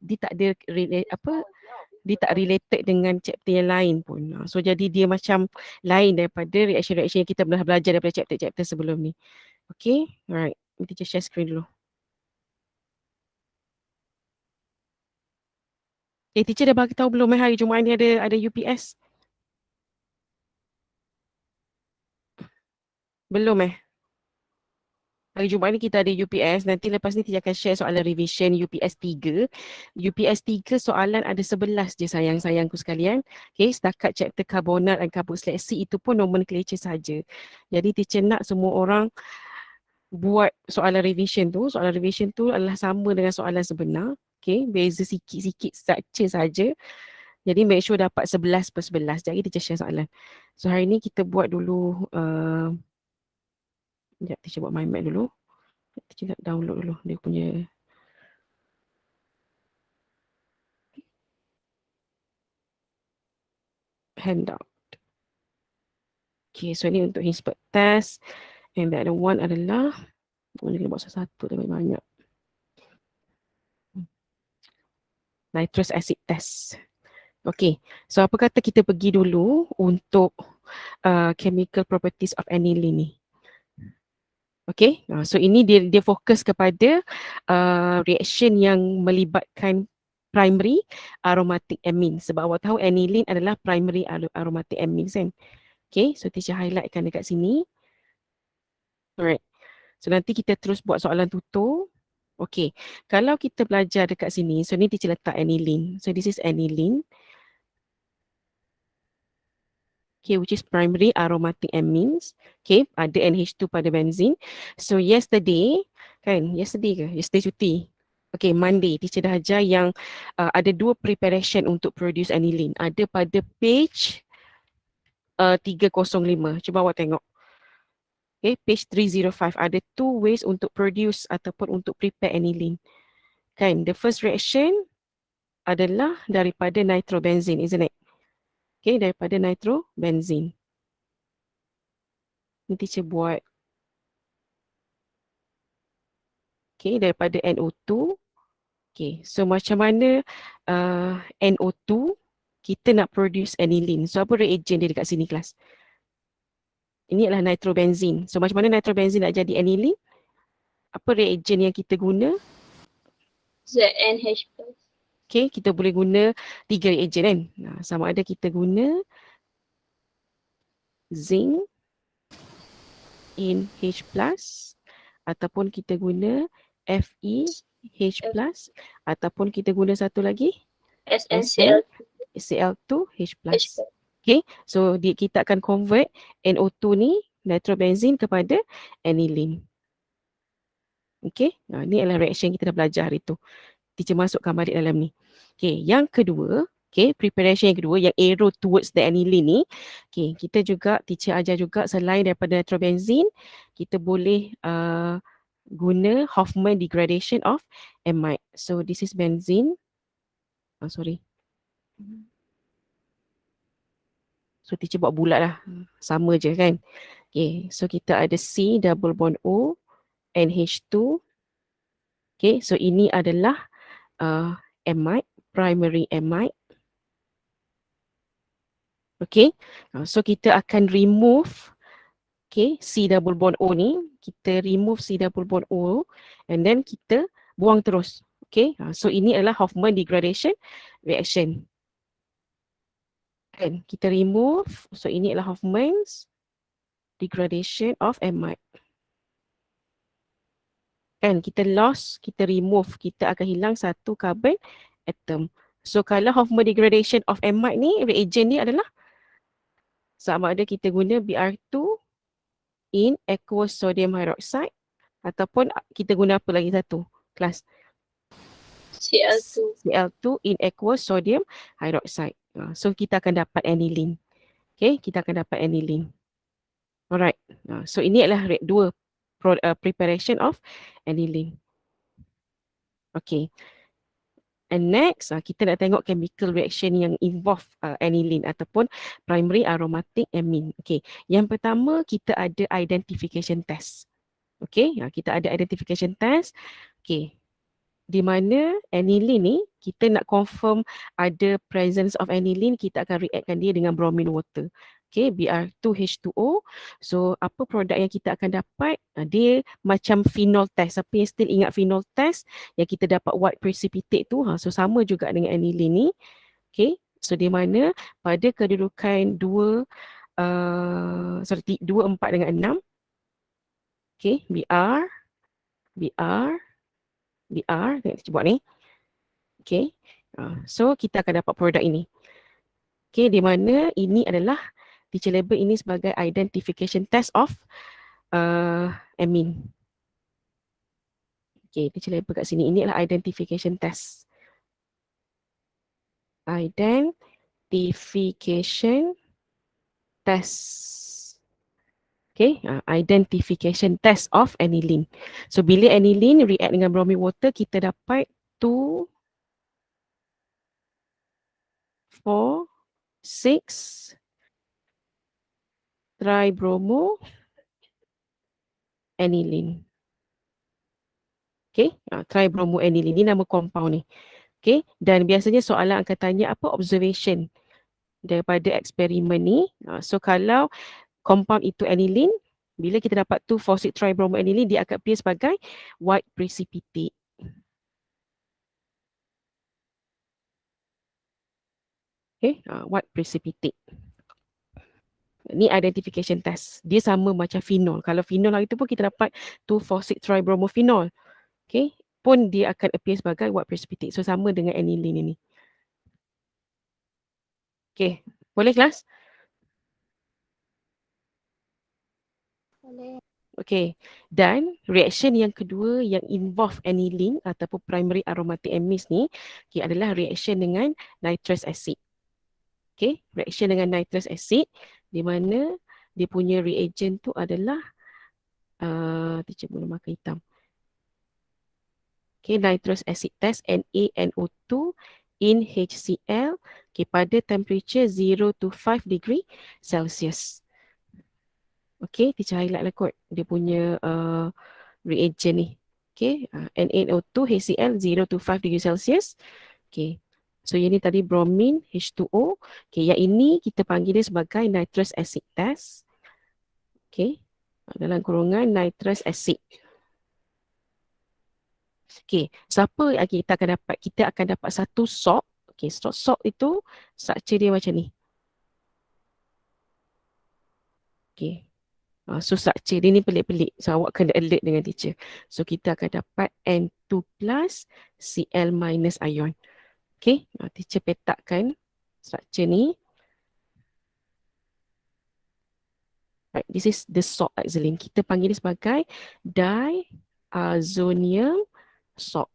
dia tak ada dia tak related dengan chapter yang lain pun. So jadi dia macam lain daripada reaction-reaction yang kita pernah belajar daripada chapter-chapter sebelum ni. Okay, alright. Kita share screen dulu. Teacher dah bagi tahu belum hari Jumaat ni ada UPS? Belum Hari Jumaat ni kita ada UPS. Nanti lepas ni kita akan share soalan revision UPS 3. UPS 3 soalan ada 11 je sayang-sayangku sekalian. Okay, setakat chapter karbonat dan karboseleksi itu pun nomenclature saja. Jadi teacher nak semua orang buat soalan revision tu. Soalan revision tu adalah sama dengan soalan sebenar. Okay, beza sikit-sikit structure saja. Jadi make sure dapat 11 per 11. Jadi teacher share soalan. So hari ni kita buat dulu sekejap, teacher buat mind map dulu. Teacher nak download dulu dia punya handout. Okay, so ni untuk Hinspert test. And the other one adalah, boleh buat satu tapi banyak. Nitrous acid test. Okay, so apa kata kita pergi dulu untuk chemical properties of aniline ni. Okay, so ini dia fokus kepada reaction yang melibatkan primary aromatic amine. Sebab awak tahu aniline adalah primary aromatic amine kan. Okay, so teacher highlightkan dekat sini. Alright, so nanti kita terus buat soalan tutur. Okay, kalau kita belajar dekat sini, so ni teacher letak aniline. So this is aniline. Okay, which is primary aromatic amines. Okay, ada NH2 pada benzene. So yesterday, yesterday cuti. Okay, Monday, teacher dah ajar yang ada dua preparation untuk produce aniline. Ada pada page 305. Cuba awak tengok. Okay, page 305. Ada two ways untuk produce ataupun untuk prepare aniline. The first reaction adalah daripada nitrobenzene, isn't it? Okay, daripada nitrobenzene. Ini teacher buat. Okay, daripada NO2. Okay, so macam mana NO2 kita nak produce aniline. So apa reagent dia dekat sini kelas? Ini adalah nitrobenzene. So macam mana nitrobenzene nak jadi aniline? Apa reagent yang kita guna? ZNH+. Okay, kita boleh guna 3 reagent kan? Sama ada kita guna zinc in H+, ataupun kita guna FeH+, ataupun kita guna satu lagi SnCl2H+. Okay, so kita akan convert NO2 ni, nitrobenzene kepada aniline. Okay, ni adalah reaction kita dah belajar hari tu. Teacher masukkan balik dalam ni. Okay, yang kedua, okay, preparation yang kedua yang arrow towards the aniline ni, okay, kita juga, teacher ajar juga selain daripada nitrobenzene, kita boleh guna Hofmann degradation of amide. So this is benzene. Sorry. So teacher buat bulat lah. Sama je kan. Okay, so kita ada C double bond O, NH2. Okay, so ini adalah amide, primary amide. Okay, so kita akan remove C double bond O ni. Kita remove C double bond O and then kita buang terus. Okay, so ini adalah Hofmann degradation reaction. Kan, kita remove, so ini adalah Hofmann's degradation of amide. Kan, kita loss, kita remove, kita akan hilang satu carbon atom. So kalau Hofmann degradation of amide ni, reagent ni adalah sama ada kita guna Br2 in aqueous sodium hydroxide ataupun kita guna apa lagi satu kelas? Cl2 in aqueous sodium hydroxide. So kita akan dapat aniline. Okay, kita akan dapat aniline. Alright, so ini adalah dua preparation of aniline. Okay, and next kita nak tengok chemical reaction yang involve aniline ataupun primary aromatic amine. Okay, yang pertama kita ada identification test. Okay, kita ada identification test. Okay, di mana aniline ni kita nak confirm ada presence of aniline, kita akan reactkan dia dengan bromine water. Okay, Br2H2O. So, apa produk yang kita akan dapat? Dia macam phenol test. Siapa yang still ingat phenol test yang kita dapat white precipitate tu? So, sama juga dengan aniline ni. Okay, so di mana pada kedudukan 2, 4 dengan 6. Okay, Br, kita buat ni. Okay, so kita akan dapat produk ini. Okay, di mana ini adalah teacher label ini sebagai identification test of amine. Okay, teacher label kat sini. Ini adalah identification test. Identification test. Okay, identification test of aniline. So, bila aniline react dengan bromine water, kita dapat 2, 4, 6 tribromo aniline. Okay, tribromo aniline ni nama compound ni. Okay, dan biasanya soalan akan tanya apa observation daripada eksperimen ni. So, kalau compound itu aniline, bila kita dapat 2,4,6 tribromo aniline, dia akan appear sebagai white precipitate. Okay, white precipitate. Ni identification test. Dia sama macam phenol. Kalau phenol hari tu pun kita dapat 2,4,6 tribromophenol. Okay. Pun dia akan appear sebagai white precipitate. So sama dengan aniline ini. Okay. Boleh kelas? Boleh. Okay. Dan reaction yang kedua yang involve aniline ataupun primary aromatic amines ni adalah reaction dengan nitrous acid. Okay. Reaction dengan nitrous acid di mana dia punya reagent tu adalah teacher guna marker hitam. Okay, nitrous acid test NaNO2 in HCl pada temperature 0 to 5 degree Celsius. Okay, teacher highlight lah kot dia punya reagent ni. Okay, NaNO2 HCl 0 to 5 degree Celsius. Okay, so yang ni tadi bromine H2O. Okay, yang ini kita panggil dia sebagai nitrous acid test. Okay, dalam kurungan nitrous acid. Okay, siapa kita akan dapat? Kita akan dapat satu salt. Okay, salt itu structure dia macam ni. Okay, so structure dia ni pelik-pelik. So awak kena alert dengan teacher. So kita akan dapat N2 plus Cl minus ion. Okay, teacher petakkan structure ni. Right, this is the salt axylene. Kita panggil dia sebagai diazonium salt.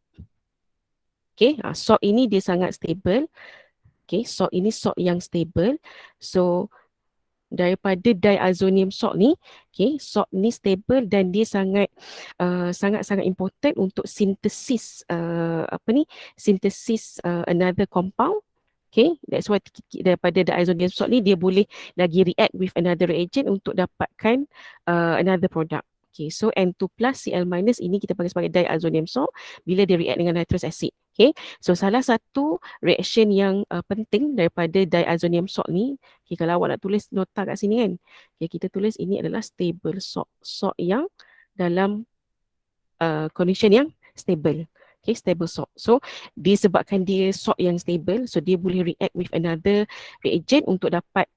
Okay, salt ini dia sangat stable. Okay, salt ini salt yang stable. So, daripada diazonium salt ni, okay, salt ni stable dan dia sangat-sangat important untuk sintesis sintesis another compound. Okay, that's why daripada diazonium salt ni dia boleh lagi react with another reagent untuk dapatkan another product. Okay, so N2 plus Cl minus ini kita panggil sebagai diazonium salt bila dia react dengan nitrous acid. Okay, so salah satu reaction yang penting daripada diazonium salt ni, okay, kalau awak nak tulis nota kat sini kan, okay, kita tulis ini adalah stable salt. Salt yang dalam condition yang stable. Okay, stable salt. So, disebabkan dia salt yang stable, so dia boleh react with another reagent untuk dapat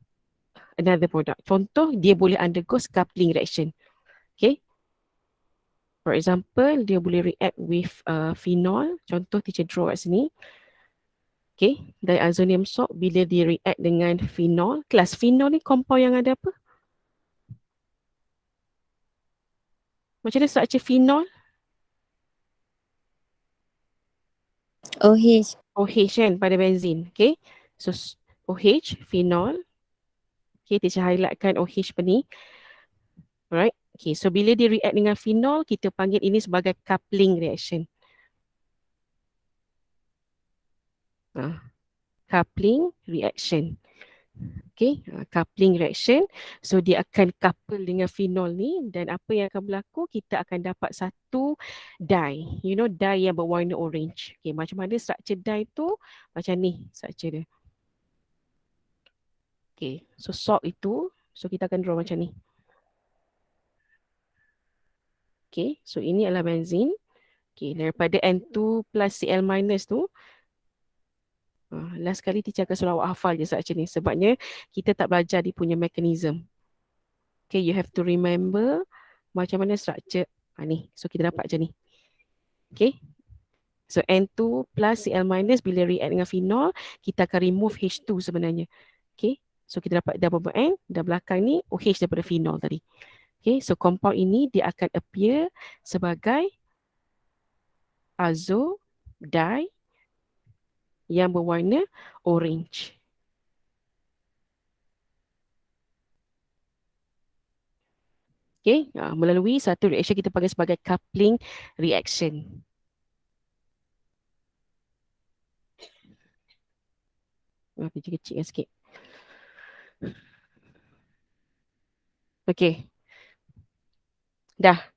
another product. Contoh, dia boleh undergo coupling reaction. Okay. For example, dia boleh react with phenol. Contoh, teacher draw kat sini. Okay, diazonium salt bila dia react dengan phenol. Kelas phenol ni compound yang ada apa? Macam mana structure phenol? OH. OH kan pada benzin. Okay. So OH, phenol. Okay, teacher highlightkan OH ni. Alright. Okay, so bila dia react dengan phenol, kita panggil ini sebagai coupling reaction. Coupling reaction. Okay, coupling reaction. So dia akan couple dengan phenol ni dan apa yang akan berlaku, kita akan dapat satu dye. You know, dye yang berwarna orange. Okay, macam mana structure dye tu? Macam ni structure dia. Okay, so salt itu, so kita akan draw macam ni. Okay, so ini adalah benzene. Okay, daripada N2 plus Cl minus tu, last kali teacher akan suruh awak hafal je structure ni. Sebabnya kita tak belajar dia punya mekanisme. Okay, you have to remember macam mana structure. Ni, so kita dapat macam ni. Okay, so N2 plus Cl minus bila react dengan phenol, kita akan remove H2 sebenarnya. Okay, so kita dapat double bond N, dan belakang ni OH daripada phenol tadi. Okay, so compound ini dia akan appear sebagai azo dye yang berwarna orange. Okay, melalui satu reaction kita panggil sebagai coupling reaction. Kecil-kecil sikit. Okay, dah.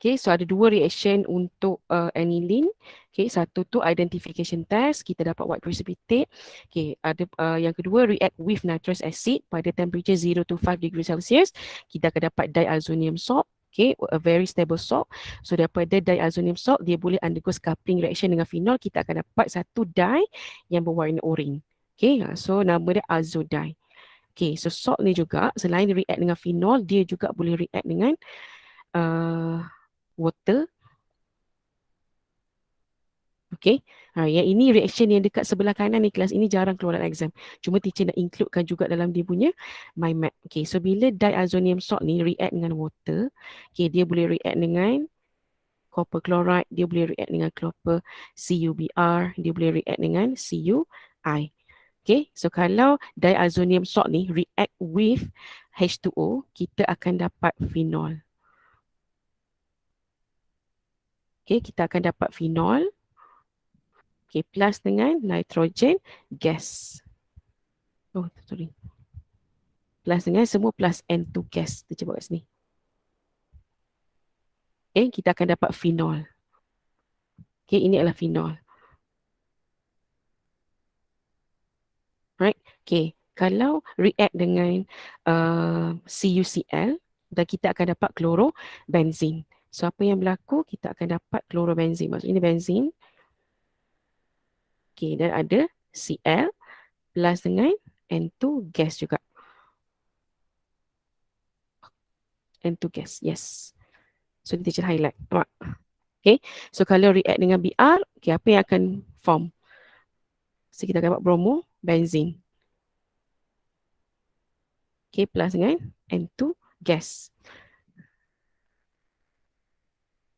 Okay, so ada dua reaction untuk aniline. Okay, satu tu identification test, kita dapat white precipitate. Okay, ada yang kedua react with nitrous acid pada temperature 0 to 5 degree Celsius. Kita akan dapat diazonium salt. Okay, a very stable salt. So daripada diazonium salt, dia boleh undergo coupling reaction dengan phenol. Kita akan dapat satu dye yang berwarna orange. Okay, so nama dia azo dye. Okay, so salt ni juga selain react dengan phenol, dia juga boleh react dengan uh, water. Okay. Yang ini reaction yang dekat sebelah kanan ni, kelas ini jarang keluar dalam exam. Cuma teacher nak includekan juga dalam dia punya mind map. Okay, so bila diazonium salt ni react dengan water, okay, dia boleh react dengan copper chloride, dia boleh react dengan copper CuBr, dia boleh react dengan CuI. Okay, so kalau diazonium salt ni react with H2O, kita akan dapat phenol. Okay, kita akan dapat phenol. Okay, plus dengan nitrogen gas. Oh, sorry. Plus dengan semua plus N2 gas. Kita cuba kat sini. Okay, kita akan dapat phenol. Okay, ini adalah phenol. Right? Okay, kalau react dengan CuCl, dan kita akan dapat chlorobenzene. So, apa yang berlaku? Kita akan dapat chlorobenzene. Maksudnya ini benzene. Okay, dan ada Cl plus dengan N2 gas juga. N2 gas, yes. So, ini teacher highlight. Nampak? Okay, so kalau react dengan Br, okay, apa yang akan form? So, kita akan dapat bromo, benzene. Okay, plus dengan N2 gas.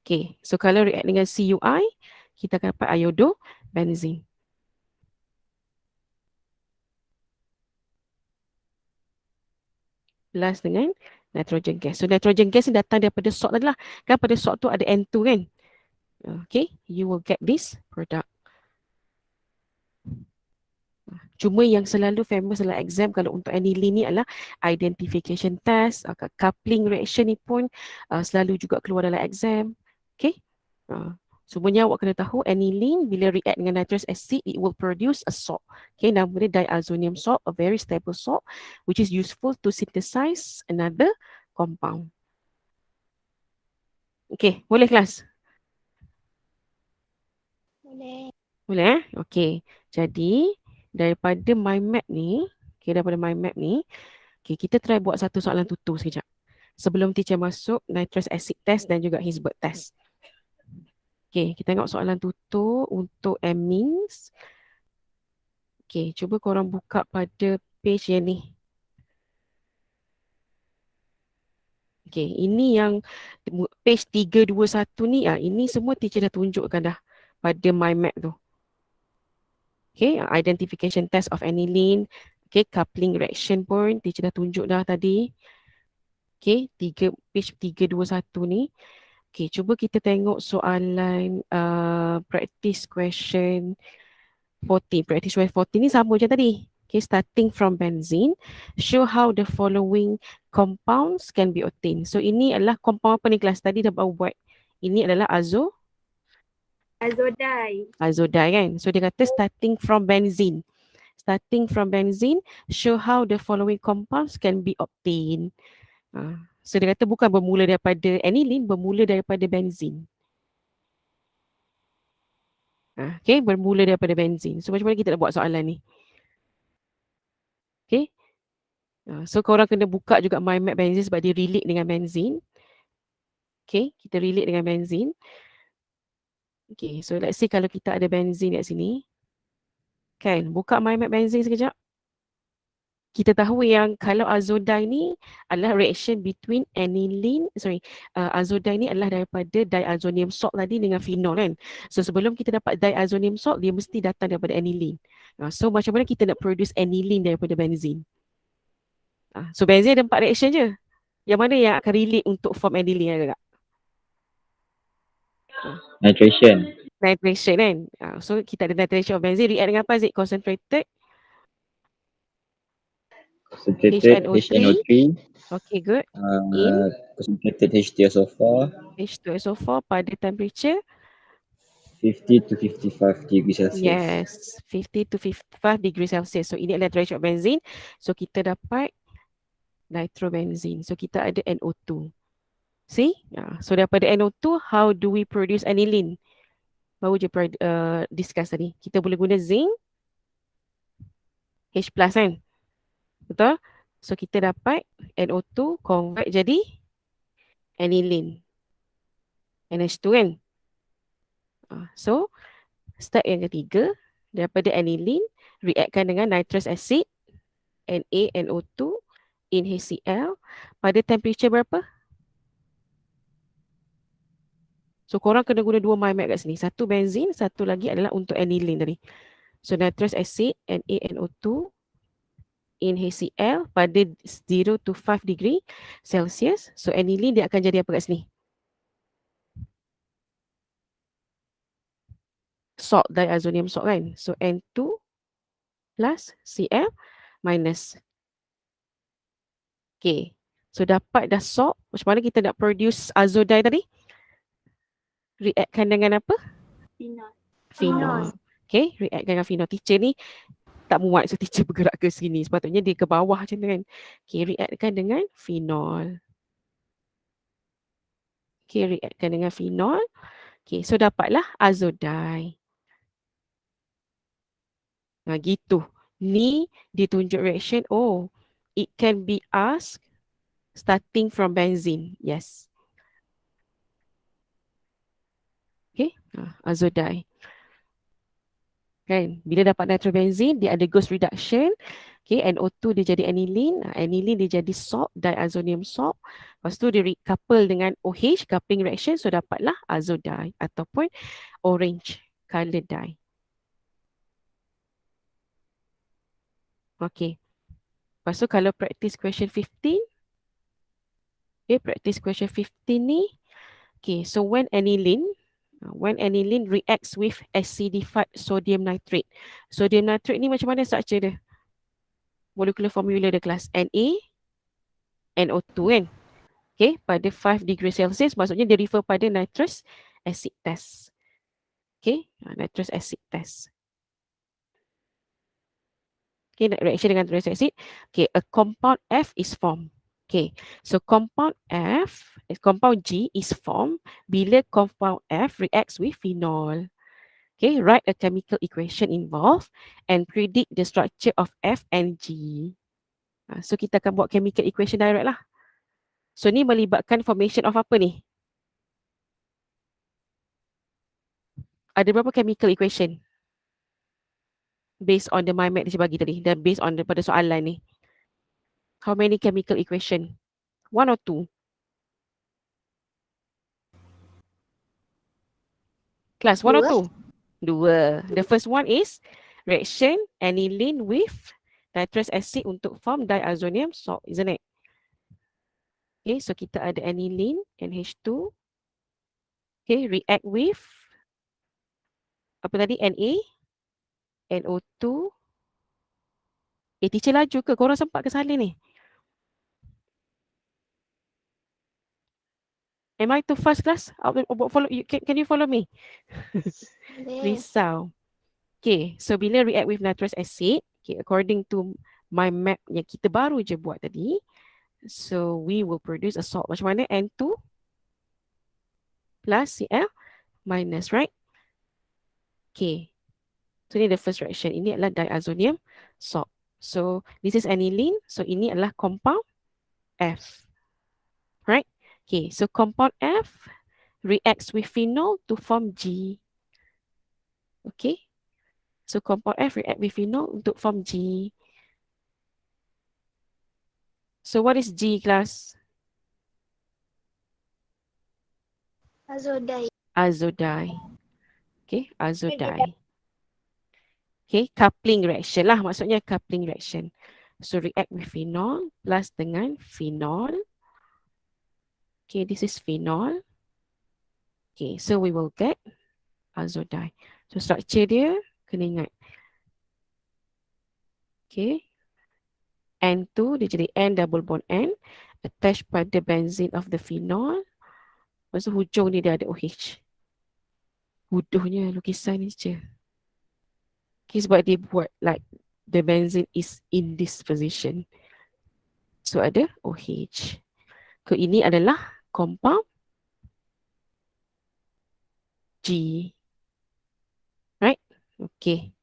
Okay, so kalau react dengan CuI, kita akan dapat iodo, benzene. Plus dengan nitrogen gas. So, nitrogen gas ni datang daripada salt adalah. Kan pada salt tu ada N2 kan? Okay, you will get this product. Cuma yang selalu famous dalam exam kalau untuk aniline ni adalah identification test, coupling reaction ni pun selalu juga keluar dalam exam. Okay. Semuanya awak kena tahu aniline bila react dengan nitrous acid, it will produce a salt. Okay, nama dia diazonium salt, a very stable salt which is useful to synthesize another compound. Okay, boleh kelas? Boleh. Boleh Okay, jadi daripada mind map ni, okay, kita try buat satu soalan tutur sekejap. Sebelum teacher masuk nitrous acid test dan juga Hilbert test. Okay, kita tengok soalan tutur untuk amines. Okay, cuba korang buka pada page yang ni. Okay, ini yang page 321 ni, ini semua teacher dah tunjukkan dah pada mind map tu. Okay, identification test of aniline. Okay, coupling reaction pun teacher dah tunjuk dah tadi. Okay, page 321 ni. Okay, cuba kita tengok soalan practice question 14. Practice question 14 ni sama je tadi. Okay, starting from benzene, show how the following compounds can be obtained. So ini adalah compound apa ni kelas? Tadi dah baru buat. Ini adalah azodai kan. So dia kata starting from benzene. Starting from benzene, show how the following compounds can be obtained. So dia kata bukan bermula daripada aniline, bermula daripada benzene. Okay, bermula daripada benzene. So macam mana kita nak buat soalan ni? Okay. So korang kena buka juga mind map benzene sebab dia relate dengan benzene. Okay, kita relate dengan benzene. Okay, so let's say kalau kita ada benzene kat sini. Kan, buka mind map benzene sekejap. Kita tahu yang kalau azodai ni adalah reaction between azodai ni adalah daripada diazonium salt tadi dengan phenol kan. So sebelum kita dapat diazonium salt, dia mesti datang daripada aniline. So macam mana kita nak produce aniline daripada benzene? So benzene ada 4 reaction je. Yang mana yang akan relate untuk form aniline agak? Nitration. Nitration kan. So kita ada nitration of benzene, react dengan apa Zik? Concentrated HNO3. Okay, good. In Concentrated H2SO4. H2SO4 pada temperature 50 to 55 degrees Celsius. Yes, 50 to 55 degrees Celsius. So ini adalah ratio of benzene. So kita dapat nitrobenzene. So kita ada NO2. See? So daripada NO2, how do we produce aniline? Baru je discuss tadi. Kita boleh guna zinc H+ kan? Betul? So kita dapat NO2 convert jadi aniline. NH2 kan? So step yang ketiga, daripada aniline, reactkan dengan nitrous acid, NaNO2 in HCl pada temperature berapa? So korang kena guna dua mind map kat sini. Satu benzene, satu lagi adalah untuk aniline tadi. So nitrous acid, NaNO2 in HCl pada 0 to 5 degree Celsius. So aniline dia akan jadi apa kat sini? Salt, diazonium salt kan. So N2 plus Cl minus. Okay. So dapat dah salt. Macam mana kita nak produce azodai tadi? Reactkan dengan apa? Phenol. Okay, react dengan phenol. Teacher ni tak muat, so teacher bergerak ke sini. Sepatutnya dia ke bawah macam tu kan. Okay, reactkan dengan phenol. Okay, reactkan dengan phenol. Okay, so dapatlah azodai. Nah, gitu. Ni ditunjuk reaction. Oh, it can be asked starting from benzene. Yes. Okay, azodai. Kan, bila dapat nitrobenzene, dia ada ghost reduction. Okay, NO2 dia jadi aniline. Aniline dia jadi salt, diazonium salt. Lepas tu dia couple dengan OH, coupling reaction. So dapatlah azodai ataupun orange color dye. Okay. Lepas tu kalau practice question 15. Okay, practice question 15 ni. Okay, so when aniline reacts with acidified sodium nitrate. Sodium nitrate ni macam mana structure dia? Molecular formula dia kelas NaNO2 kan? Okay, pada 5 degree Celsius maksudnya dia refer pada nitrous acid test. Okay, nitrous acid test. Okay, reaction dengan nitrous acid. Okay, a compound F is formed. Okay, so compound G is formed bila compound F reacts with phenol. Okay, write a chemical equation involved and predict the structure of F and G. So kita akan buat chemical equation direct lah. So ni melibatkan formation of apa ni? Ada berapa chemical equation? Based on the mind map dia bagi tadi dan based on daripada soalan ni. How many chemical equation? 1 or 2? Class 1 or 2? 2. The first one is reaction aniline with nitrous acid untuk form diazonium salt, isn't it? Okay, so kita ada aniline, NH2. Okay, react with apa tadi? Na, NO2, Teacher laju ke? Korang sempat ke salin ni? Am I too fast, class? Follow, can you follow me? Risau. Okay, so bila react with nitrous acid, okay, according to my map yang kita baru je buat tadi, so we will produce a salt. Macam mana? N2 plus Cl minus, right? Okay, so ini the first reaction. Ini adalah diazonium salt. So this is aniline. So ini adalah compound F, right? Okay, so compound F reacts with phenol to form G. Okay, so compound F react with phenol untuk form G. So what is G, class? Azodai. Azodai. Okay, azodai. Okay, coupling reaction lah. Maksudnya coupling reaction. So react with phenol plus dengan phenol. Okay, this is phenol. Okay, so we will get azodai. So structure dia kena ingat. Okay, N2 dia jadi N double bond N attached pada benzene of the phenol. Lepas tu hujung ni dia ada OH. Bodohnya lukisan ni je. Okay, sebab dia buat like the benzene is in this position. So ada OH. So ini adalah compound G. Right? Okay.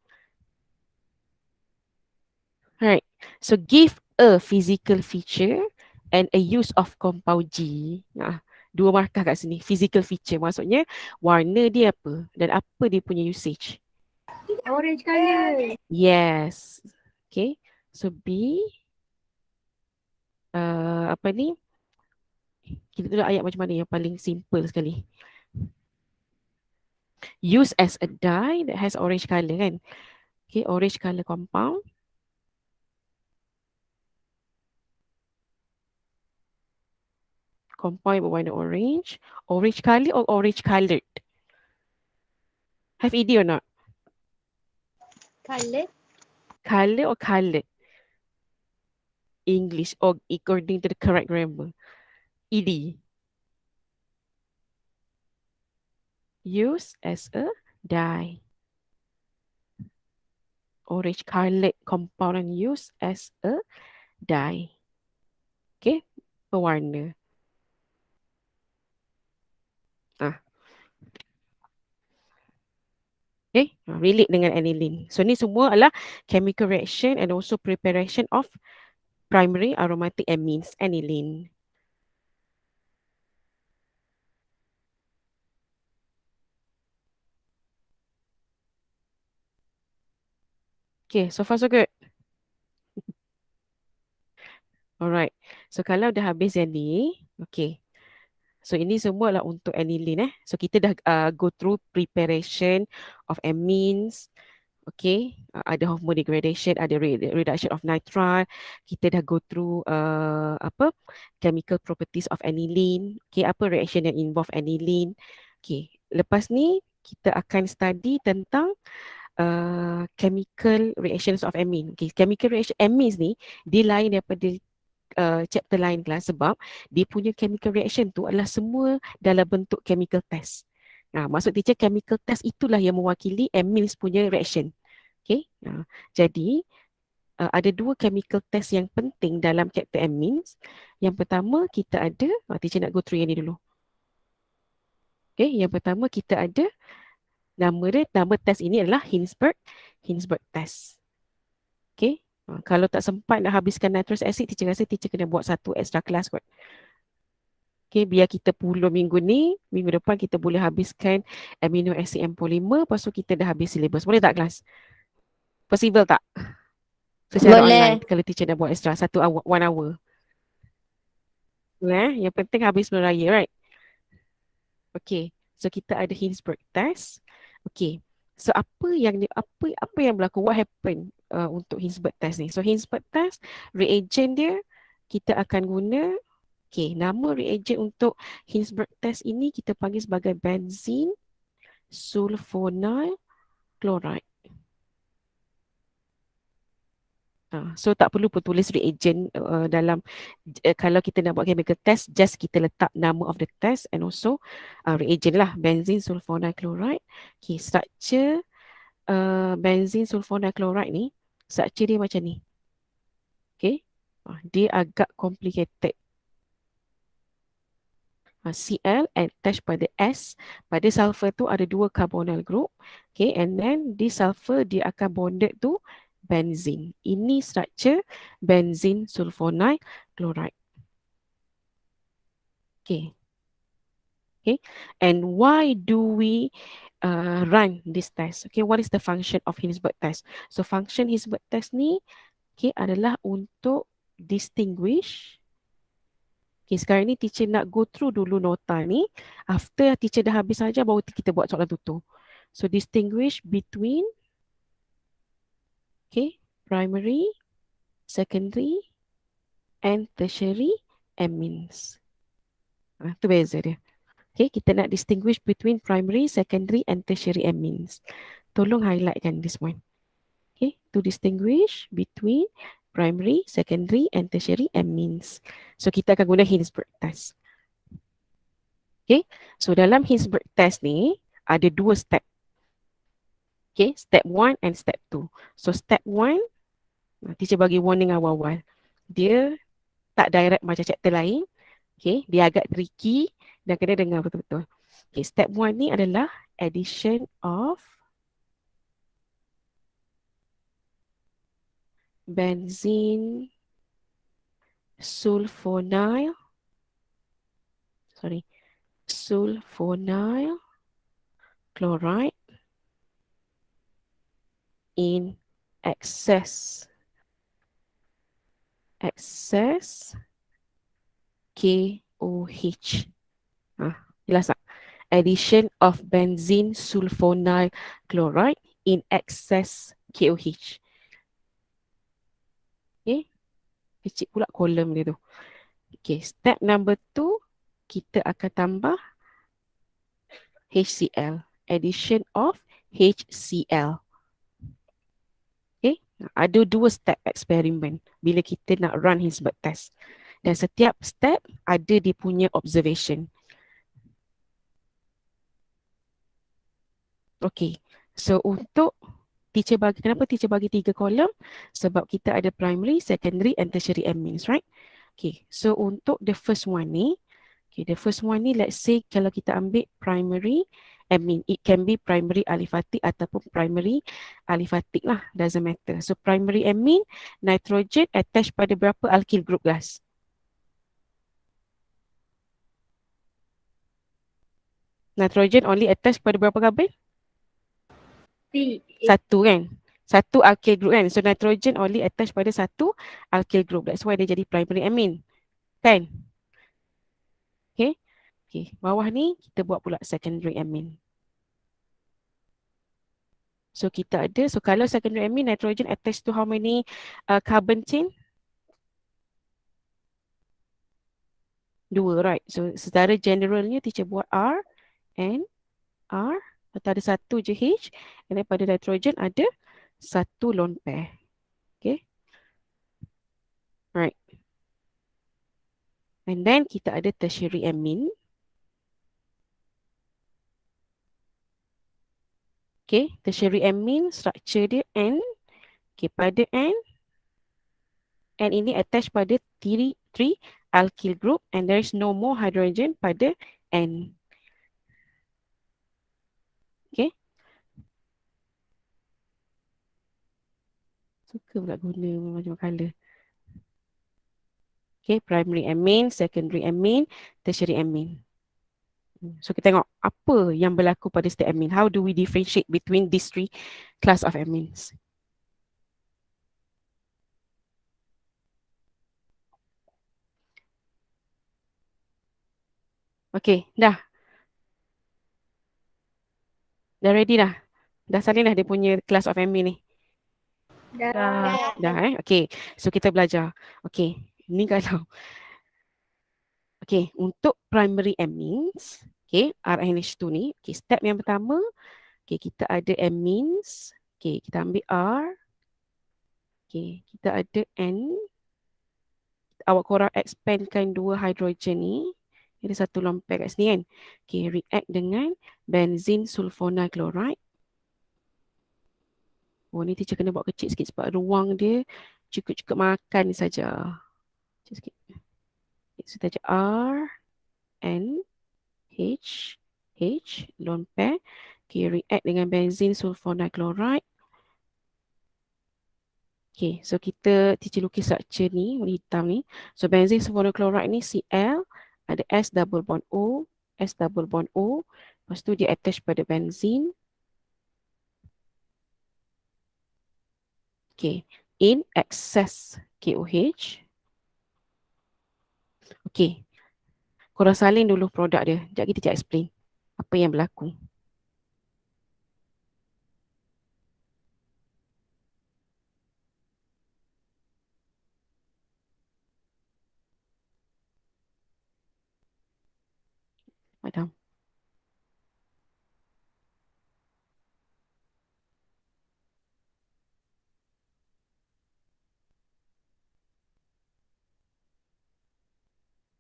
Right. So give a physical feature and a use of compound G. Nah, dua markah kat sini. Physical feature maksudnya warna dia apa dan apa dia punya usage. Orange color. Yes. Okay. So B. Apa ni? Kita tengok ayat macam mana yang paling simple sekali. Use as a dye that has orange color kan. Okay, orange color compound. Compound berwarna orange. Orange color or orange colored? Have idea or not? Color. Color or colored? English or according to the correct grammar. ED. Use as a dye. Orange colored compound and use as a dye. Okay, pewarna. Okay, relate dengan aniline. So ni semua adalah chemical reaction and also preparation of primary aromatic amines, aniline. Okay, so far so good. Alright, so kalau dah habis yang ni, okay. So ini semua adalah untuk aniline. So kita dah go through preparation of amines. Okay, ada hormone degradation, ada reduction of nitrile. Kita dah go through apa chemical properties of aniline. Okay, apa reaction yang involve aniline. Okay, lepas ni kita akan study tentang chemical reactions of amine. Okay, chemical reaction amines ni dia lain daripada chapter lain kelas sebab dia punya chemical reaction tu adalah semua dalam bentuk chemical test. Maksud teacher chemical test itulah yang mewakili amines punya reaction. Okay, jadi ada dua chemical test yang penting dalam chapter amines. Yang pertama kita ada, teacher nak go through yang ni dulu. Okay, yang pertama kita ada nama test ini adalah Hinsberg test. Okay, kalau tak sempat nak habiskan nitrous acid, teacher rasa teacher kena buat satu extra class kot. Okay, biar kita 10 minggu ni, minggu depan kita boleh habiskan amino acid and polymer, lepas tu kita dah habis syllabus. Boleh tak kelas? Possible tak? Secara online, kalau teacher dah buat extra 1 hour, 1 hour. Yang penting habis sebelum raya, right? Okay, so kita ada Hinsberg test. Okay, so apa yang berlaku? What happened untuk Hinsberg test ni? So Hinsberg test, reagent dia kita akan guna. Okay, nama reagent untuk Hinsberg test ini kita panggil sebagai benzene sulfonyl chloride. So tak perlu pun tulis reagent dalam kalau kita nak buat chemical test, just kita letak nama of the test and also reagent lah, benzene sulfonide chloride. Okay, structure benzene sulfonide chloride ni, structure dia macam ni. Okay, dia agak complicated. Cl attached pada S, pada sulfur tu ada 2 carbonyl group. Okay, and then di sulfur dia akan bonded to benzene. Ini structure benzene sulfonide chloride. Okay. Okay, and why do we run this test? Okay, what is the function of Hinsberg test? So function Hinsberg test ni, okay, adalah untuk distinguish. Okay, sekarang ni teacher nak go through dulu nota ni. After teacher dah habis saja, baru kita buat soalan tutur. So distinguish between, okay, primary, secondary, and tertiary amines. Itu beza dia. Okay, kita nak distinguish between primary, secondary, and tertiary amines. Tolong highlightkan this one. Okay, to distinguish between primary, secondary, and tertiary amines. So kita akan guna Hinsberg test. Okay, so dalam Hinsberg test ni ada 2 step. Okay, step 1 and step 2. So step 1, teacher bagi warning awal-awal. Dia tak direct macam chapter lain. Okay, dia agak tricky dan kena dengar betul-betul. Okay, step 1 ni adalah addition of benzene sulfonyl chloride in excess KOH. Jelas tak? Addition of benzene sulfonyl chloride in excess KOH. Okay. Kecil pula kolom dia tu. Okay. Step number 2, kita akan tambah HCl. Addition of HCl. Okay. Ada 2 step eksperimen bila kita nak run Hinsberg test. Dan setiap step ada dia punya observation. Okay. So untuk teacher bagi, kenapa teacher bagi 3 kolom? Sebab kita ada primary, secondary and tertiary amines, right? Okay. So untuk the first one ni, okay, the first one ni, let's say kalau kita ambil primary amine, it can be primary aliphatic ataupun primary aliphatic lah, doesn't matter. So primary amine, nitrogen attached pada berapa alkyl group, guys? Nitrogen only attached pada berapa carbon? Satu kan? Satu alkyl group kan? So nitrogen only attached pada satu alkyl group. That's why dia jadi primary amine. Kan? Okay. Okay. Bawah ni kita buat pula secondary amine. So kita ada, so kalau secondary amine, nitrogen attached to how many carbon chain? 2, right? So secara generalnya teacher buat R and R. Atau ada satu je H, and then pada nitrogen ada satu lone pair. Okay. Right. And then kita ada tertiary amine. Okay, tertiary amine structure dia N. Okay, pada N ini attached pada 3 alkyl group and there is no more hydrogen pada N. Okay. Suka pula guna macam color. Okay, primary amine, secondary amine, tertiary amine. So kita tengok apa yang berlaku pada setiap amine. How do we differentiate between these 3 class of amines? Okay, dah. Dah ready dah? Dah salin dah dia punya class of amine ni? Dah Okay, so kita belajar. Okay, ni kalau okay, untuk primary amines, okay, RNH2 ni, okay, step yang pertama, okay, kita ada amines, okay, kita ambil R, Okay, kita ada N. Awak korang expandkan dua hidrogen ni. Ada satu lompat kat sini kan. Okay, react dengan benzene sulfonyl chloride. Oh, ni teacher kena buat kecil sikit sebab ruang dia cukup-cukup makan saja. Kecil sikit. So, kita aja R, N, H, H, lone pair. Okay, react dengan benzene sulfonyl chloride. Okay, so kita teacher lukis structure ni, warna hitam ni. So, benzene sulfonyl chloride ni Cl, ada S double bond O, S double bond O. Lepas tu dia attach pada benzene. Okay, in excess KOH. Okay, korang salin dulu produk dia. Sekejap kita cak explain apa yang berlaku. Madam.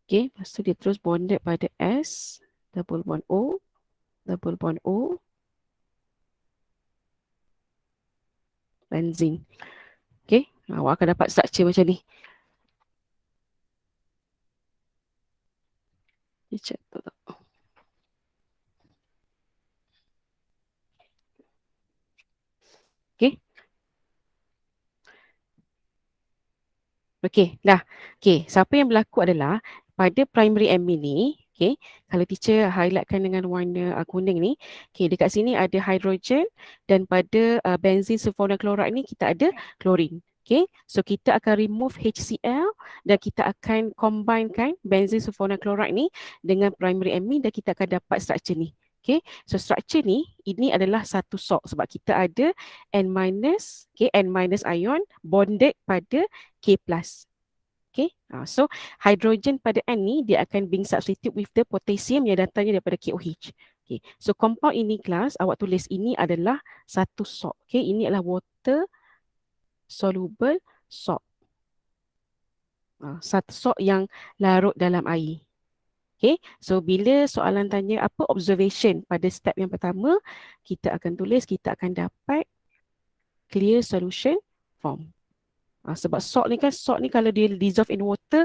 Okay, lepas tu dia terus bonded pada S, double bond O, double bond O, benzene. Okay, awak akan dapat structure macam ni. Dia check tu tak? Okay. Okay, dah. Okay, siapa yang berlaku adalah pada primary amine ni, okay, kalau teacher highlightkan dengan warna kuning ni, okay, dekat sini ada hydrogen dan pada benzene sulfonyl chloride ni kita ada klorin. Okay, so kita akan remove HCl dan kita akan combinekan benzene sulfonyl chloride ni dengan primary amine dan kita akan dapat structure ni. Okay, so structure ni, ini adalah satu salt sebab kita ada N-, okay, N- ion bonded pada K+. Okay, so hydrogen pada N ni dia akan being substitute with the potassium yang datangnya daripada KOH. Okay, so compound ini kelas, awak tulis ini adalah satu salt. Okay, ini adalah water soluble salt. Satu salt yang larut dalam air. Okay, so bila soalan tanya apa observation pada step yang pertama, kita akan tulis, kita akan dapat clear solution form. Sebab salt ni kalau dia dissolve in water,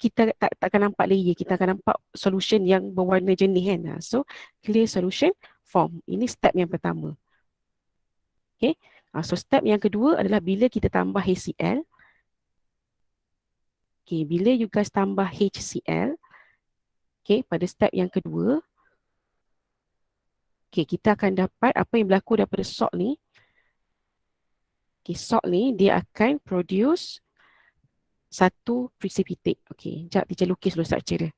kita takkan nampak layer, kita akan nampak solution yang berwarna jernih kan. So clear solution form. Ini step yang pertama. Okay. So step yang kedua adalah bila kita tambah HCl. Okay, bila you guys tambah HCl, okay, pada step yang kedua, okay, kita akan dapat apa yang berlaku daripada salt ni. Okay, salt ni dia akan produce satu precipitate. Okay, sekejap teacher lukis dulu structure dia.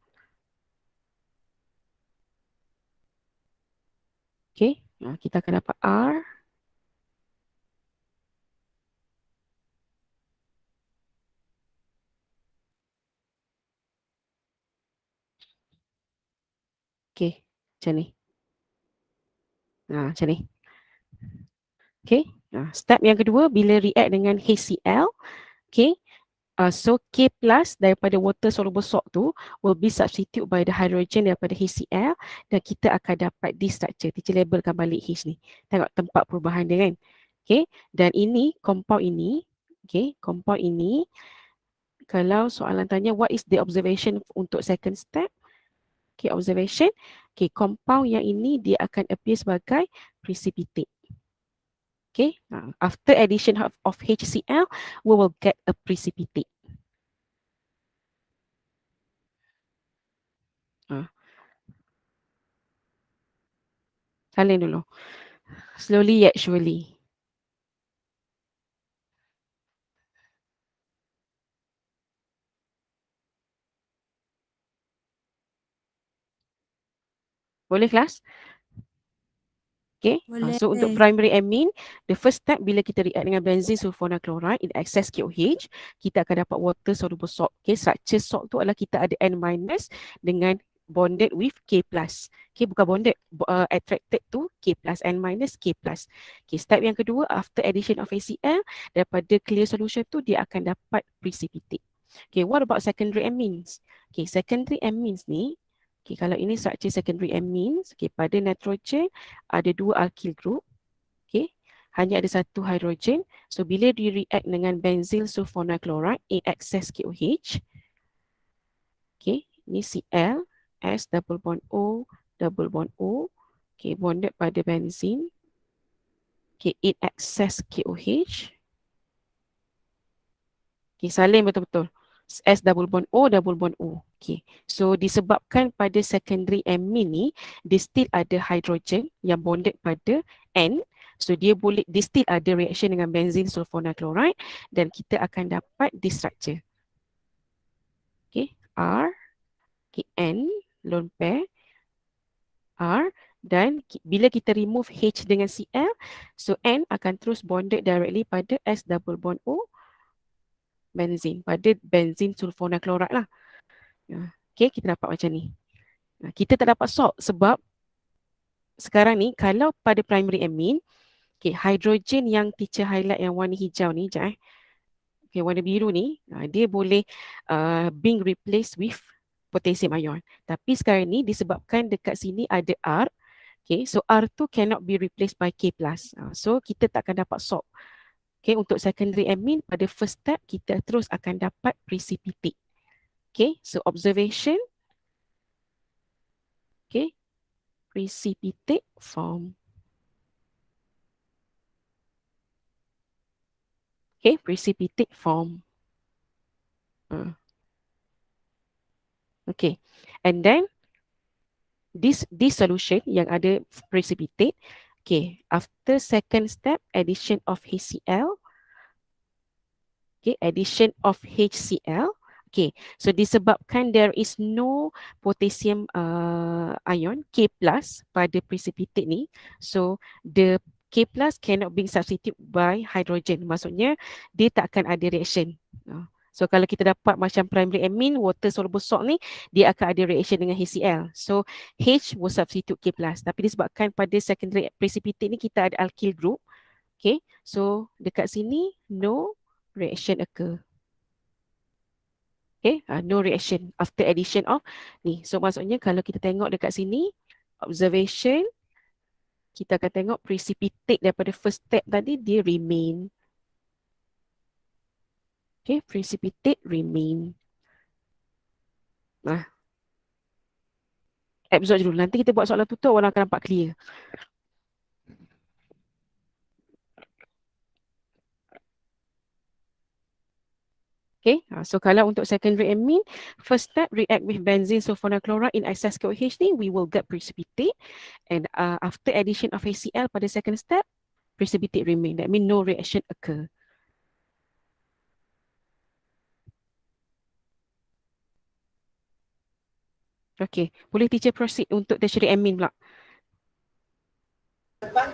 Okay, kita akan dapat R. Okay, macam ni. Macam ni. Okay, step yang kedua bila react dengan HCl, okay, so K plus daripada water soluble salt tu will be substitute by the hydrogen daripada HCl dan kita akan dapat this structure. Teacher labelkan balik H ni. Tengok tempat perubahan dia kan. Okay, dan ini compound ini, okay, compound ini kalau soalan tanya what is the observation untuk second step? Okay, observation. Okay, compound yang ini dia akan appear sebagai precipitate. Okay, after addition of HCl, we will get a precipitate. Salin dulu. Slowly yet surely. Boleh kelas? Okay, so untuk primary amine, the first step bila kita react dengan benzene sulfonyl chloride in excess KOH, kita akan dapat water soluble salt. Okay, structure salt tu adalah kita ada N- dengan bonded with K plus. Okay, bukan bonded, attracted to K plus, N minus K plus. Okay, step yang kedua, after addition of HCl, daripada clear solution tu dia akan dapat precipitate. Okay, what about secondary amines? Okay, secondary amines ni, okay, kalau ini structure secondary amines, okay, pada nitrogen ada 2 alkyl group, okay, hanya ada 1 hidrogen. So, bila di react dengan benzyl sulfonyl chloride in excess KOH, okay, ni Cl, S double bond O, double bond O, okay, bonded pada benzene, okay, in excess KOH, okay, salin betul-betul. S double bond O, double bond O. Okay. So disebabkan pada secondary amine ni, dia still ada hydrogen yang bonded pada N. So dia still ada reaction dengan benzene sulfonyl chloride dan kita akan dapat this structure. Okay. R, okay, N, lone pair, R, dan bila kita remove H dengan Cl, so N akan terus bonded directly pada S double bond O, benzene, pada benzene sulfonyl chloride lah. Okay, kita dapat macam ni. Kita tak dapat salt sebab sekarang ni kalau pada primary amine, okay, hidrogen yang teacher highlight yang warna hijau ni, sekejap okay, warna biru ni, dia boleh being replaced with potassium ion. Tapi sekarang ni disebabkan dekat sini ada R, okay, so R tu cannot be replaced by K plus. So kita tak akan dapat salt. Okay, untuk secondary amine pada first step kita terus akan dapat precipitate. Okay, so observation, okay, precipitate form. Okay, precipitate form. Okay, and then this solution yang ada precipitate, okay, after second step addition of HCl, okay, addition of HCl, okay, so disebabkan there is no potassium ion K plus pada precipitate ni, so the K plus cannot be substituted by hydrogen, maksudnya dia tak akan ada reaction. So kalau kita dapat macam primary amine, water soluble salt ni, dia akan ada reaction dengan HCl. So H will substitute K plus. Tapi disebabkan pada secondary precipitate ni kita ada alkyl group. Okay, so dekat sini no reaction occur. Okay, no reaction after addition of ni. So maksudnya kalau kita tengok dekat sini, observation, kita akan tengok precipitate daripada first step tadi, dia remain. Okay, precipitate remain. Absorb dulu. Nanti kita buat soalan tutup, orang akan nampak clear. Okay, so kalau untuk secondary amine, first step react with benzene sulfonyl chloride in excess KOH ni, we will get precipitate. And after addition of HCl pada second step, precipitate remain. That means no reaction occur. Okay, boleh teacher proceed untuk tertiary amine pula?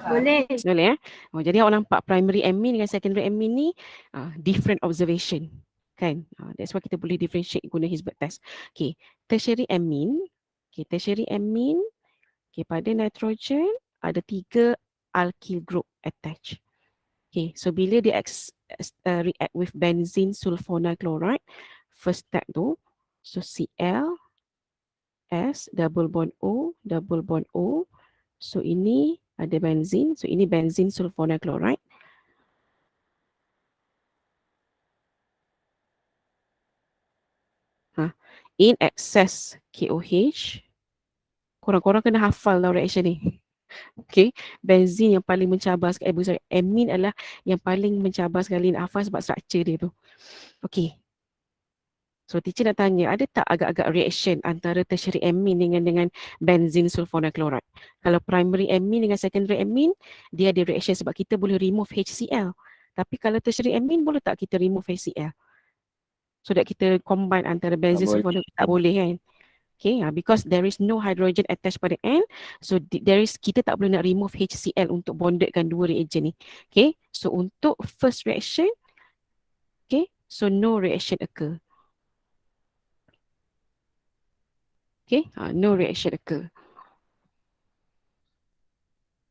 Boleh. Boleh jadi awak nampak primary amine dengan secondary amine ni different observation. Kan? That's why kita boleh differentiate guna Hilbert test. Okay, tertiary amine. Okay, tertiary amine. Okay, pada nitrogen ada 3 alkyl group attached. Okay, so bila dia react with benzene sulfonyl chloride, first step tu, so Cl, S, double bond O, double bond O. So ini ada benzene, so ini benzene sulfonyl chloride. In excess KOH. Korang-korang kena hafal tau reaction ni. Okay, benzene yang paling mencabar sekali, amine adalah yang paling mencabar sekali nak hafal sebab structure dia tu. Okay. So teacher nak tanya, ada tak agak-agak reaction antara tertiary amine dengan benzene sulfonyl chloride? Kalau primary amine dengan secondary amine, dia ada reaction sebab kita boleh remove HCl. Tapi kalau tertiary amine, boleh tak kita remove HCl? So that kita combine antara benzene sulfonyl, tak boleh kan? Okay, because there is no hydrogen attached pada N, so kita tak boleh nak remove HCl untuk bondedkan dua reagent ni. Okay, so untuk first reaction, okay, so no reaction occur. Okay, no reaction occur.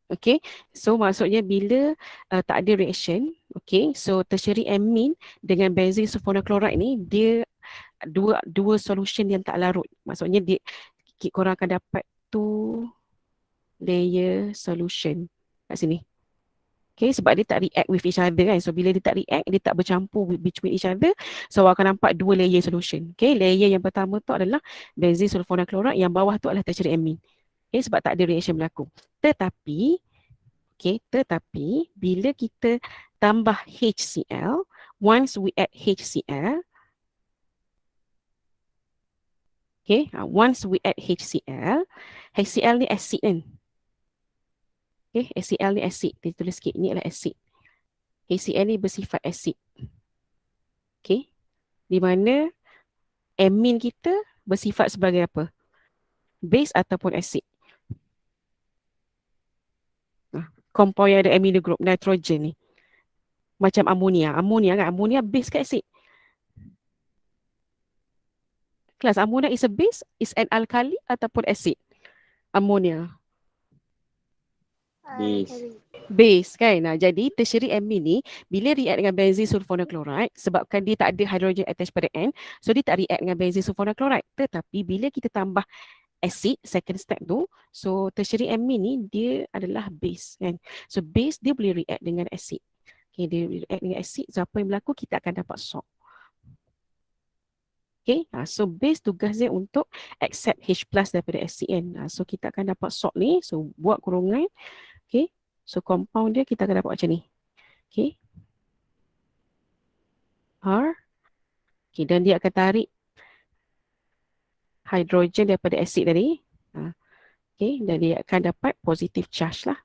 Okay, so maksudnya bila tak ada reaction, okay, so tertiary amine dengan benzene sulfonyl chloride ni dia dua solution yang tak larut. Maksudnya dia korang akan dapat 2 layer solution kat sini. Okay, sebab dia tak react with each other kan. So bila dia tak react, dia tak bercampur between each other, so akan nampak 2 layer solution. Okay, layer yang pertama tu adalah benzene sulfonyl chloride, yang bawah tu adalah tertiary amine. Okay, sebab tak ada reaction berlaku. Tetapi bila kita tambah HCl, once we add HCl, once we add HCl, HCl ni acid kan? Okay, HCl ni acid. Dia tulis sikit, ni adalah acid. HCl ni bersifat acid. Okay, di mana amine kita bersifat sebagai apa? Base ataupun acid. Compound yang ada amino group nitrogen ni. Macam amonia. Amonia kan? Amonia base ke acid? Kelas, amonia is a base, is an alkali ataupun acid? Amonia. Base kan. Jadi tertiary amine ni bila react dengan benzene sulfonyl chloride, sebabkan dia tak ada hydrogen attached pada N, so dia tak react dengan benzene sulfonyl chloride. Tetapi bila kita tambah acid second step tu, so tertiary amine ni dia adalah base kan. So base dia boleh react dengan acid. Okay, dia react dengan acid, so apa yang berlaku, kita akan dapat salt. Okay, so base tugas dia untuk accept H plus daripada acid kan. So kita akan dapat salt ni, so buat kurungan. Okay, so compound dia kita akan dapat macam ni. Okay, R. Okay, dan dia akan tarik hidrogen daripada acid tadi. Okay, dan dia akan dapat positive charge lah.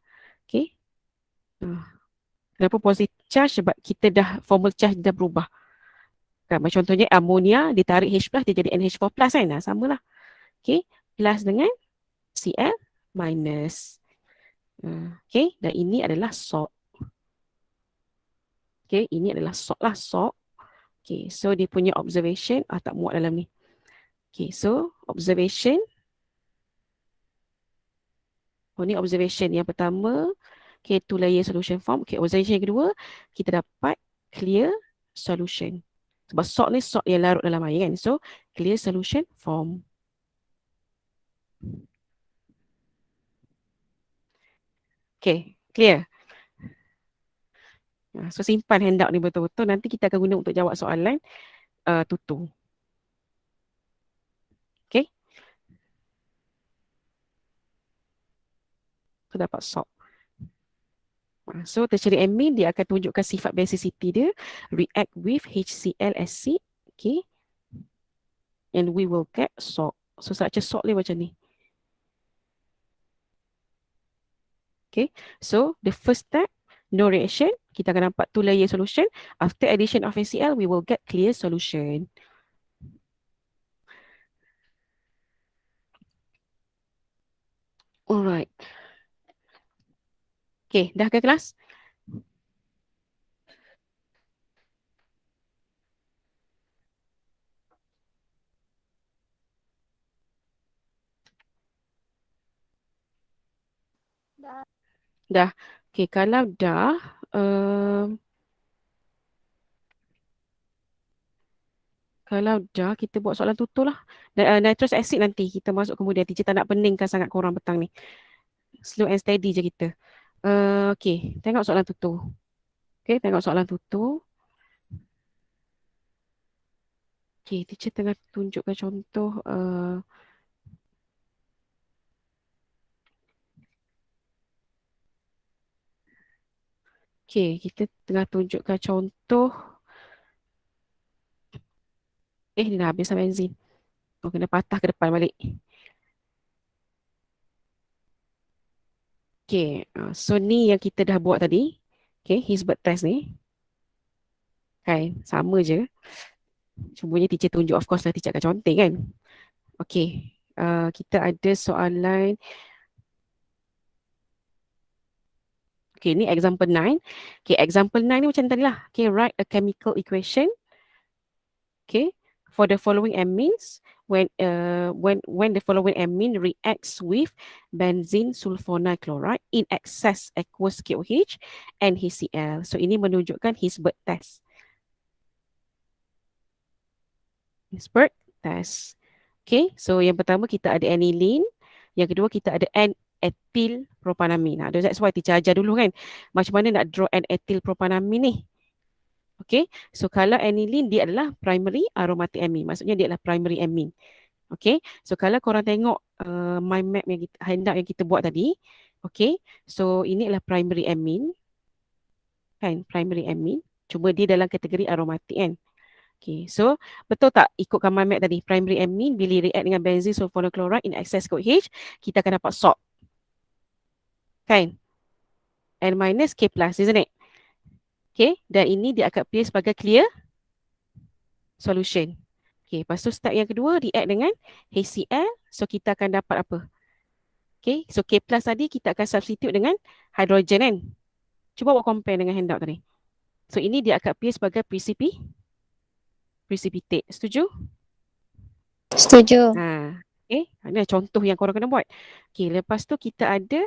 Okay. Kenapa positive charge? Sebab kita dah, formal charge dah berubah. Kan, macam contohnya amonia, ditarik H plus, dia jadi NH4 plus kan. Sama lah. Okay, plus dengan Cl minus. Okay, dan ini adalah salt. Okay, ini adalah salt lah, salt. Okay, so dia punya observation, tak muat dalam ni. Okay, so observation. Ni observation yang pertama. Okay, 2 layer solution form. Okay, observation yang kedua, kita dapat clear solution. Sebab salt ni salt yang larut dalam air kan. So, clear solution form. Okay, clear. So, simpan handout ni betul-betul. Nanti kita akan guna untuk jawab soalan tutu. Okay. So, dapat salt. So, tertiary amine dia akan tunjukkan sifat basicity dia. React with HCl acid. Okay. And we will get salt. So, such a salt ni macam ni. Okay. So, the first step, no reaction. Kita akan dapat 2 layer solution. After addition of HCl, we will get clear solution. Alright. Okay, dah ke kelas? Dah. Okay, kalau dah, kita buat soalan tutur lah. Nitrous acid nanti kita masuk kemudian. Teacher tak nak peningkan sangat korang petang ni. Slow and steady je kita. Okay, tengok soalan tutur. Okay, tengok soalan tutur. Okay, teacher tengah tunjukkan contoh. Okay, kita tengah tunjukkan contoh. Ni dah habis lah benzin. Kena patah ke depan balik. Okay, so ni yang kita dah buat tadi. Okay, His-Berg test ni. Kan, sama je. Cumanya teacher tunjuk, of course lah teacher akan conteng kan. Okay, kita ada soalan. Okay, ni example 9. Okay, example 9 ni macam tadi lah. Okay, write a chemical equation. Okay, for the following amines when the following amine reacts with benzene sulfonyl chloride in excess aqueous KOH and HCl. So ini menunjukkan Hilbert test. Hilbert test. Okay, so yang pertama kita ada aniline, yang kedua kita ada N-ethyl propanamin. That's why teacher ajar dulu kan, macam mana nak draw N-ethyl propanamin ni. Okay, so kalau aniline dia adalah primary aromatic amine, maksudnya dia adalah primary amine. Okay, so kalau korang tengok mind map yang kita, handout yang kita buat tadi, okay, so ini adalah primary amine, kan, primary amine, cuma dia dalam kategori aromatik kan. Okay, so betul tak ikutkan mind map tadi, primary amine bila react dengan benzene sulfonyl chloride in excess KOH, kita akan dapat salt, kan, N minus K plus, isn't it? Okay, dan ini dia akan appear sebagai clear solution. Okay, lepas tu step yang kedua, react dengan HCl. So, kita akan dapat apa? Okay, so K plus tadi kita akan substitute dengan hydrogen kan? Cuba buat compare dengan handout tadi. So, ini dia akan appear sebagai precipitate. Setuju? Setuju. Okay, ini contoh yang korang kena buat. Okay, lepas tu kita ada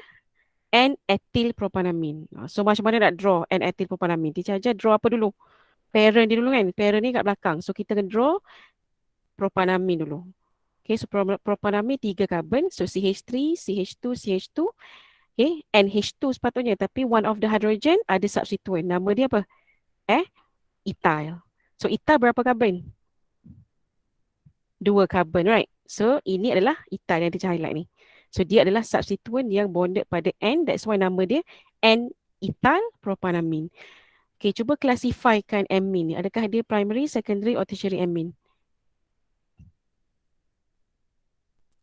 N-ethyl propanamin. So, macam mana nak draw N-ethyl propanamin? Teacher ajar draw apa dulu? Parent dia dulu kan? Parent ni kat belakang. So, kita akan draw propanamin dulu. Okay, so propanamin 3 carbon. So CH3, CH2, CH2. Okay, NH2 sepatutnya. Tapi one of the hydrogen ada substituent. Nama dia apa? Ethyl. So ethyl berapa carbon? 2 carbon, right? So ini adalah ethyl yang dia highlight ni. So dia adalah substituent yang bonded pada N. That's why nama dia N-ethyl propanamin. Okay, cuba classifykan amine ni. Adakah dia primary, secondary or tertiary amine?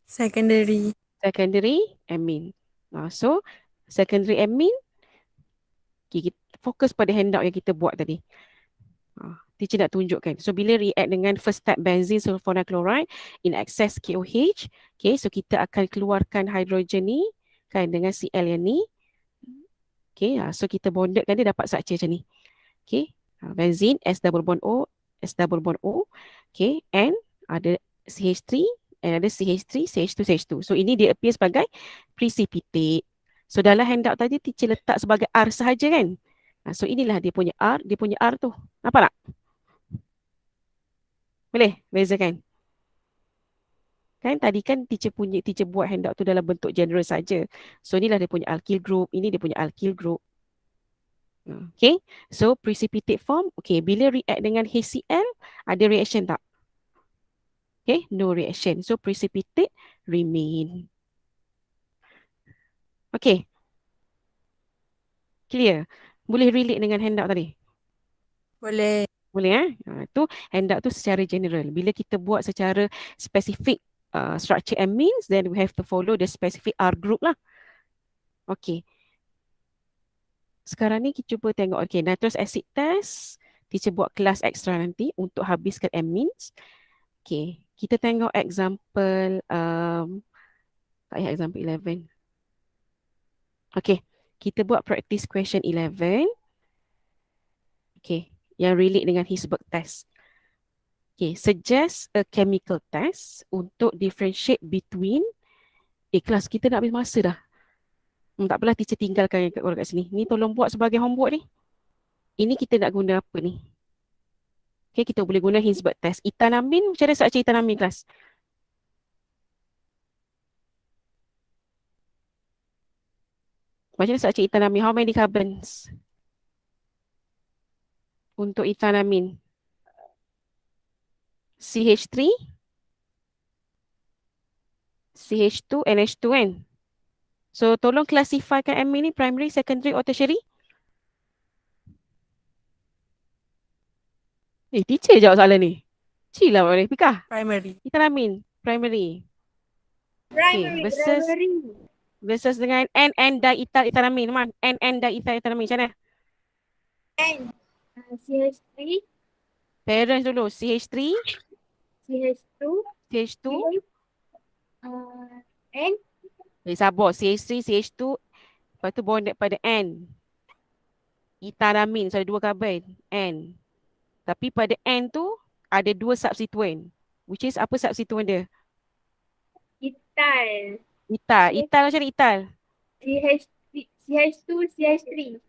Secondary. Secondary amine. So, secondary amine, okay, kita fokus pada handout yang kita buat tadi. Teacher nak tunjukkan. So, bila react dengan first step benzene sulfonyl chloride in excess KOH, okay, so kita akan keluarkan hydrogen ni kan dengan Cl yang ni. Okay, so kita bondedkan dia dapat structure macam ni. Okay, benzene S double bond O, S double bond O. Okay, and ada CH3, and ada CH3, CH2, CH2. So ini dia appear sebagai precipitate. So dalam handout tadi teacher letak sebagai R sahaja kan. So inilah dia punya R tu. Nampak tak? Boleh bezakan? Kan tadi kan teacher buat handout tu dalam bentuk general saja. So inilah dia punya alkyl group, ini dia punya alkyl group. Okay, so precipitate form, okay, bila react dengan HCl, ada reaction tak? Okay, no reaction. So precipitate remain. Okay. Clear? Boleh relate dengan handout tadi? Boleh. Boleh tu handout tu secara general. Bila kita buat secara specific structure amines, then we have to follow the specific R group lah. Okay. Sekarang ni kita cuba tengok, okay, nitrous acid test. Teacher buat kelas extra nanti untuk habiskan amines. Okay, kita tengok example, tak payah example 11. Okay, kita buat practice question 11. Okay, yang relate dengan Hilbert test. Okay, suggest a chemical test untuk differentiate between, kelas kita nak habis masa dah. Tak apalah, teacher tinggalkan orang kat sini. Ni tolong buat sebagai homework ni. Ini kita nak guna apa ni? Okay, kita boleh guna Hilbert test. Etanamin, macam mana structure etanamin kelas? Macam mana structure etanamin? How many carbons? Untuk etanamin. CH3, CH2, NH2 kan? So, tolong classifykan amine ni primary, secondary or tertiary? Teacher jawab soalan ni. Cik lah boleh fikah. Primary. Etanamin, primary. Primary. Versus dengan N diethyl etanamin. Man, N diethyl etanamin. Macam mana? CH3, Parents dulu. CH3, CH2, CH2. N. Sabar. CH3, CH2. Lepas tu bonded pada N. Etanamin. So, ada 2 carbon. N. Tapi pada N tu, ada 2 substituent. Ital. apa substituent dia? Ital. Ital. Ital macam mana ital? CH2, CH3.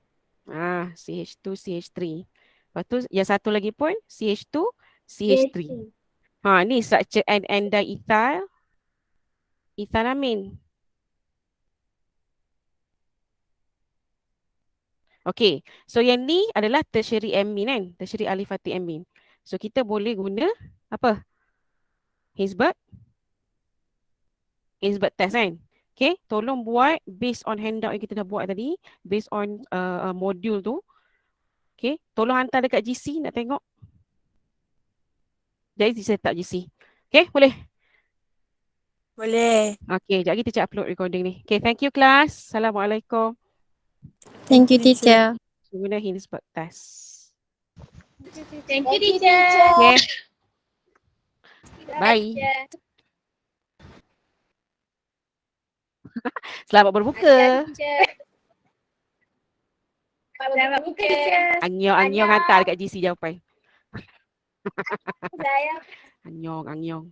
CH2, CH3. Lepas tu yang satu lagi pun CH2, CH3. Ni structure and diethyl ethanolamine. Okay, so yang ni adalah tertiary amine kan? Tertiary aliphatic amine. So kita boleh guna apa? Hansberg test kan? Okay, tolong buat based on handout yang kita dah buat tadi, based on modul tu. Okay, tolong hantar dekat GC nak tengok. Jadi saya tak GC. Okay, boleh? Boleh. Okay, sekejap lagi teacher upload recording ni. Okay, thank you class. Assalamualaikum. Thank you, teacher. Guna Hansberg test. Thank you, teacher. Okay, bye. Selamat berbuka. Selamat buka, teacher. Anyong hantar dekat GC jawapan. Saya Anyong.